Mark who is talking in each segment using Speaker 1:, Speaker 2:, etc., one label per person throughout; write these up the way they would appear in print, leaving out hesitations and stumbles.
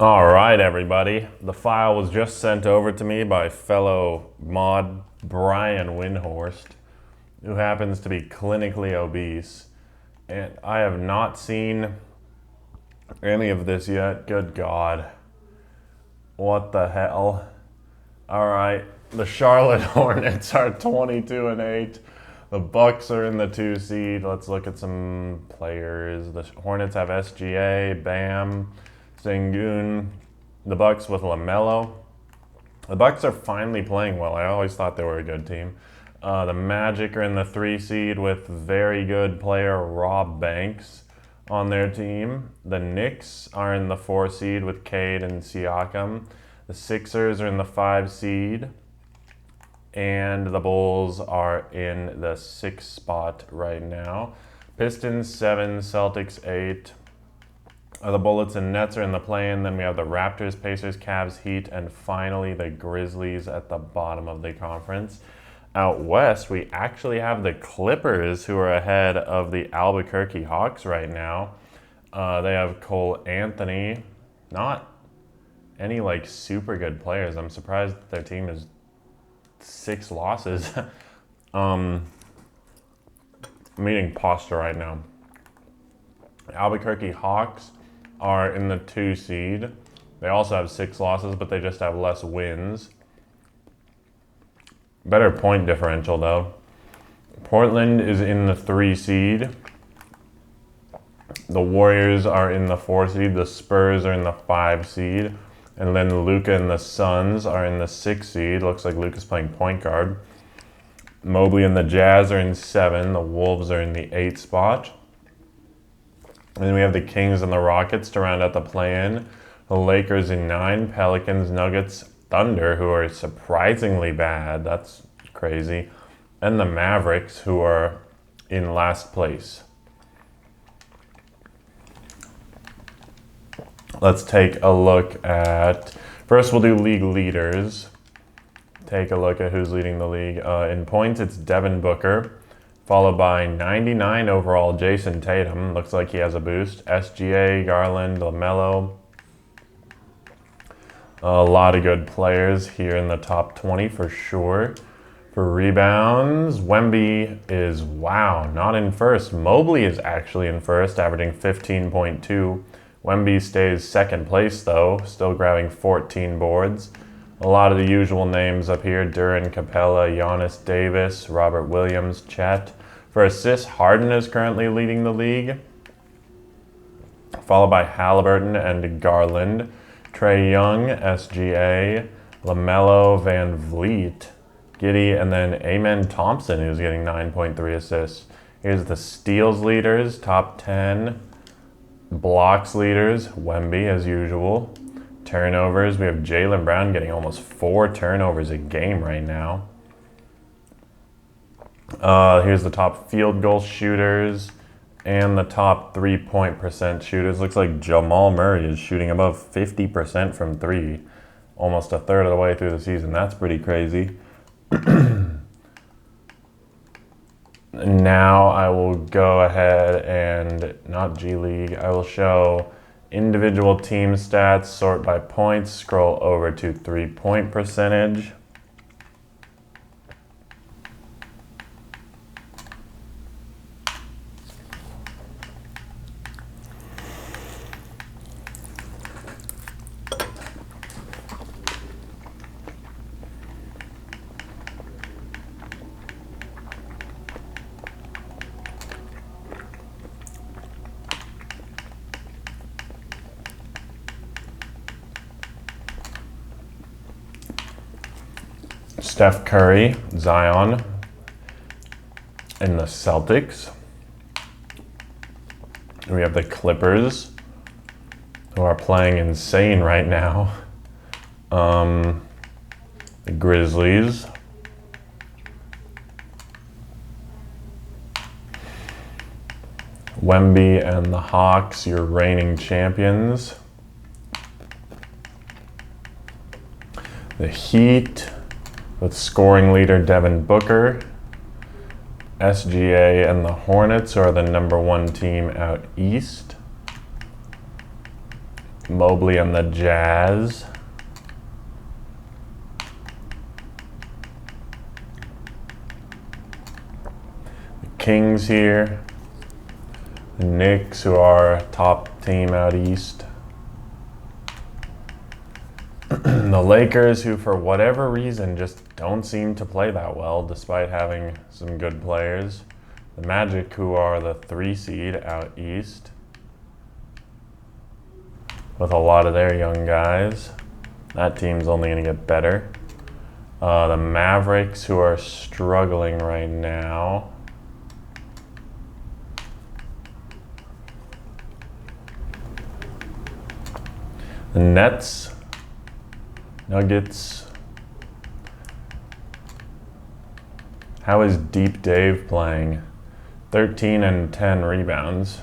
Speaker 1: All right, everybody. The file was just sent over to me by fellow mod Brian Windhorst, who happens to be clinically obese. And I have not seen any of this yet. Good God. What the hell? All right. The Charlotte Hornets are 22-8. The Bucks are in the 2 seed. Let's look at some players. The Hornets have SGA, Bam, Sengun. The Bucks with LaMelo. The Bucks are finally playing well. I always thought they were a good team. The Magic are in the 3 seed with very good player Rob Banks on their team. The Knicks are in the 4 seed with Cade and Siakam. The Sixers are in the 5 seed. And the Bulls are in the 6th spot right now. Pistons 7, Celtics 8. The Bullets and Nets are in the play-in. Then we have the Raptors, Pacers, Cavs, Heat, and finally the Grizzlies at the bottom of the conference. Out west, we actually have the Clippers, who are ahead of the Albuquerque Hawks right now. They have Cole Anthony. Not any super good players. I'm surprised their team is 6 losses. I'm eating pasta right now. Albuquerque Hawks are in the 2 seed. They also have 6 losses, but they just have less wins. Better point differential, though. Portland is in the 3 seed. The Warriors are in the 4 seed. The Spurs are in the 5 seed. And then Luka and the Suns are in the 6 seed. Looks like Luka's playing point guard. Mobley and the Jazz are in 7. The Wolves are in the 8th spot. And then we have the Kings and the Rockets to round out the play-in. The Lakers in 9. Pelicans, Nuggets, Thunder, who are surprisingly bad. That's crazy. And the Mavericks, who are in last place. Let's take a look at... First, we'll do league leaders. Take a look at who's leading the league. In points, it's Devin Booker, followed by 99 overall Jason Tatum. Looks like he has a boost. SGA, Garland, LaMelo. A lot of good players here in the top 20 for sure. For rebounds, Wemby is, wow, not in first. Mobley is actually in first, averaging 15.2. Wemby stays second place, though, still grabbing 14 boards. A lot of the usual names up here: Duran, Capella, Giannis, Davis, Robert Williams, Chet. For assists, Harden is currently leading the league, followed by Halliburton and Garland. Trae Young, SGA, LaMelo, Van Vliet, Giddey, and then Amen Thompson, who's getting 9.3 assists. Here's the steals leaders, top 10. Blocks leaders, Wemby as usual. Turnovers, we have Jaylen Brown getting almost 4 turnovers a game right now. Here's the top field goal shooters and the top 3-point percent shooters. Looks like Jamal Murray is shooting above 50% from 3, almost a third of the way through the season. That's pretty crazy. Now I will go ahead and, not G League, I will show individual team stats, sort by points, scroll over to 3-point percentage. Steph Curry, Zion, and the Celtics. We have the Clippers, who are playing insane right now. The Grizzlies. Wemby and the Hawks, your reigning champions. The Heat, with scoring leader Devin Booker. SGA and the Hornets are the #1 team out east. Mobley and the Jazz. The Kings here. The Knicks, who are a top team out east. The Lakers, who for whatever reason just don't seem to play that well despite having some good players. The Magic, who are the 3 seed out east with a lot of their young guys. That team's only going to get better. The Mavericks, who are struggling right now. The Nets, Nuggets. How is Deep Dave playing? 13 and 10 rebounds.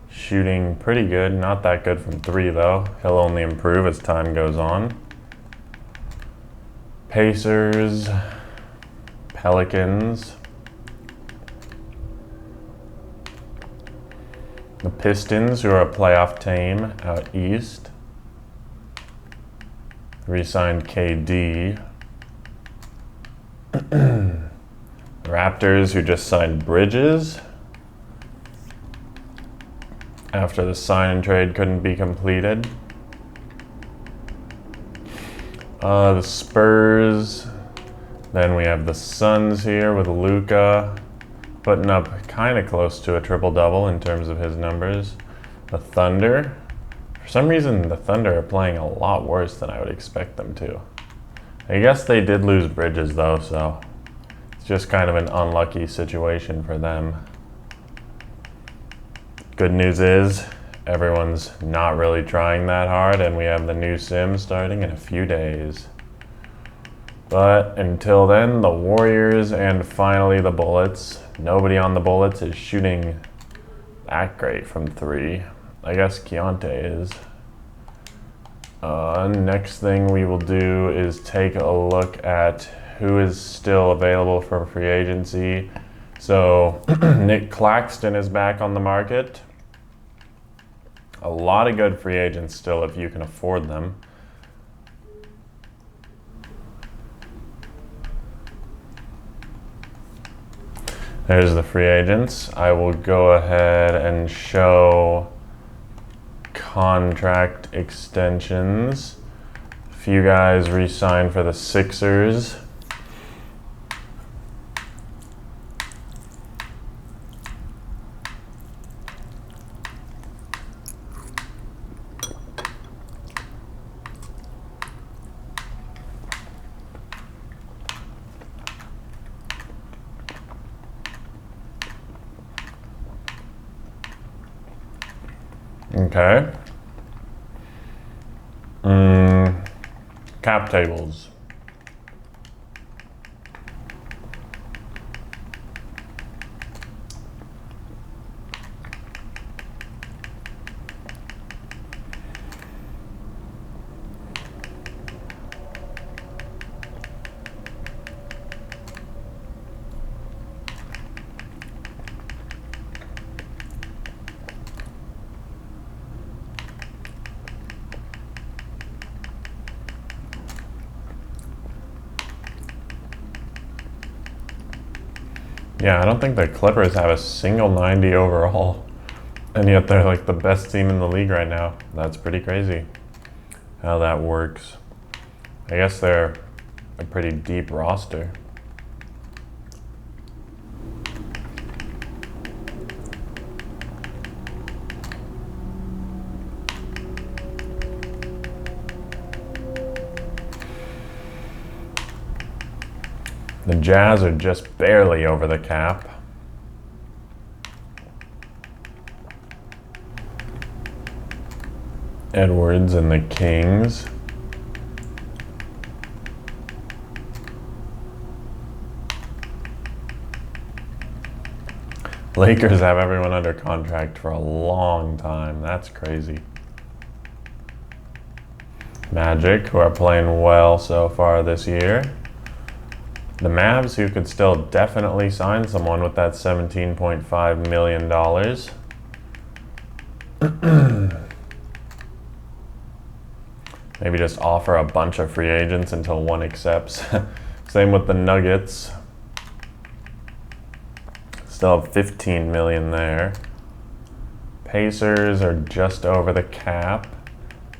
Speaker 1: Shooting pretty good. Not that good from 3 though. He'll only improve as time goes on. Pacers, Pelicans. The Pistons, who are a playoff team out east. Re-signed KD. Raptors, who just signed Bridges after the sign and trade couldn't be completed. The Spurs. Then we have the Suns here with Luka putting up kind of close to a triple-double in terms of his numbers. The Thunder. For some reason, the Thunder are playing a lot worse than I would expect them to. I guess they did lose Bridges though, so it's just kind of an unlucky situation for them. Good news is everyone's not really trying that hard, and we have the new sim starting in a few days. But until then, the Warriors and finally the Bullets. Nobody on the Bullets is shooting that great from 3. I guess Keontae is. Next thing we will do is take a look at who is still available for free agency. So Nick Claxton is back on the market. A lot of good free agents still if you can afford them. There's the free agents. I will go ahead and show contract extensions. A few guys re-signed for the Sixers. Okay. Cap tables. Yeah, I don't think the Clippers have a single 90 overall, and yet they're like the best team in the league right now. That's pretty crazy how that works. I guess they're a pretty deep roster. The Jazz are just barely over the cap. Edwards and the Kings. Lakers have everyone under contract for a long time. That's crazy. Magic, who are playing well so far this year. The Mavs, who could still definitely sign someone with that $17.5 million. Maybe just offer a bunch of free agents until one accepts. Same with the Nuggets. Still have 15 million there. Pacers are just over the cap.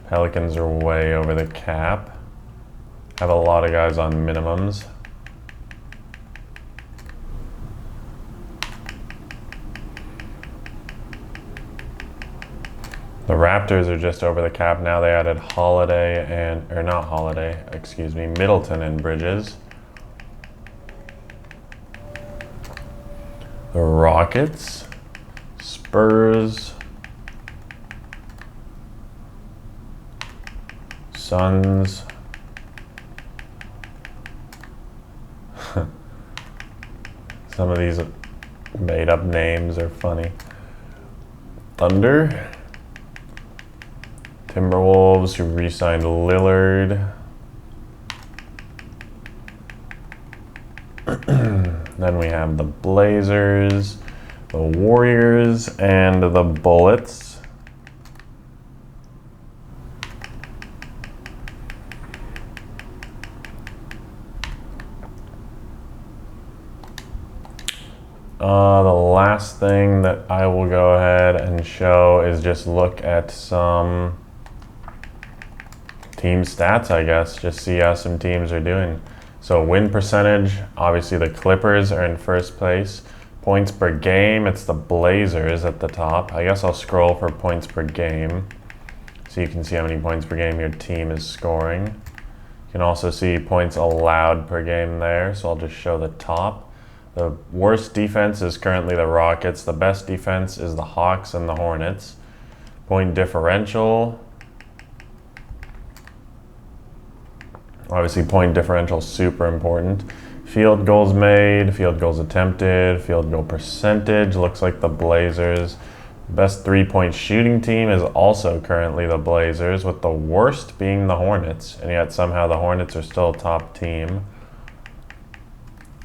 Speaker 1: Pelicans are way over the cap. Have a lot of guys on minimums. The Raptors are just over the cap now. They added Middleton and Bridges. The Rockets, Spurs, Suns. Some of these made up names are funny. Thunder. Timberwolves, who re-signed Lillard. Then we have the Blazers, the Warriors, and the Bullets. The last thing that I will go ahead and show is just look at some team stats, I guess, just see how some teams are doing. So win percentage, obviously the Clippers are in first place. Points per game, it's the Blazers at the top. I guess I'll scroll for points per game so you can see how many points per game your team is scoring. You can also see points allowed per game there, so I'll just show the top. The worst defense is currently the Rockets. The best defense is the Hawks and the Hornets. Point differential, obviously point differential super important. Field goals made, field goals attempted, field goal percentage, looks like the Blazers. Best three-point shooting team is also currently the Blazers, with the worst being the Hornets, and yet somehow the Hornets are still a top team.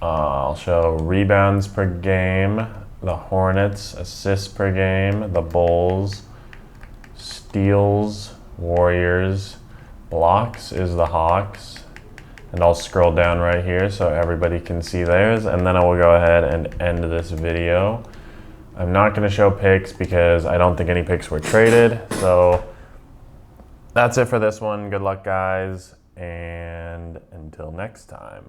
Speaker 1: I'll show rebounds per game, the Hornets, assists per game, the Bulls, steals, Warriors, blocks is the Hawks. And I'll scroll down right here so everybody can see theirs, and then I will go ahead and end this video. I'm not going to show picks because I don't think any picks were traded. So that's it for this one. Good luck, guys, and until next time.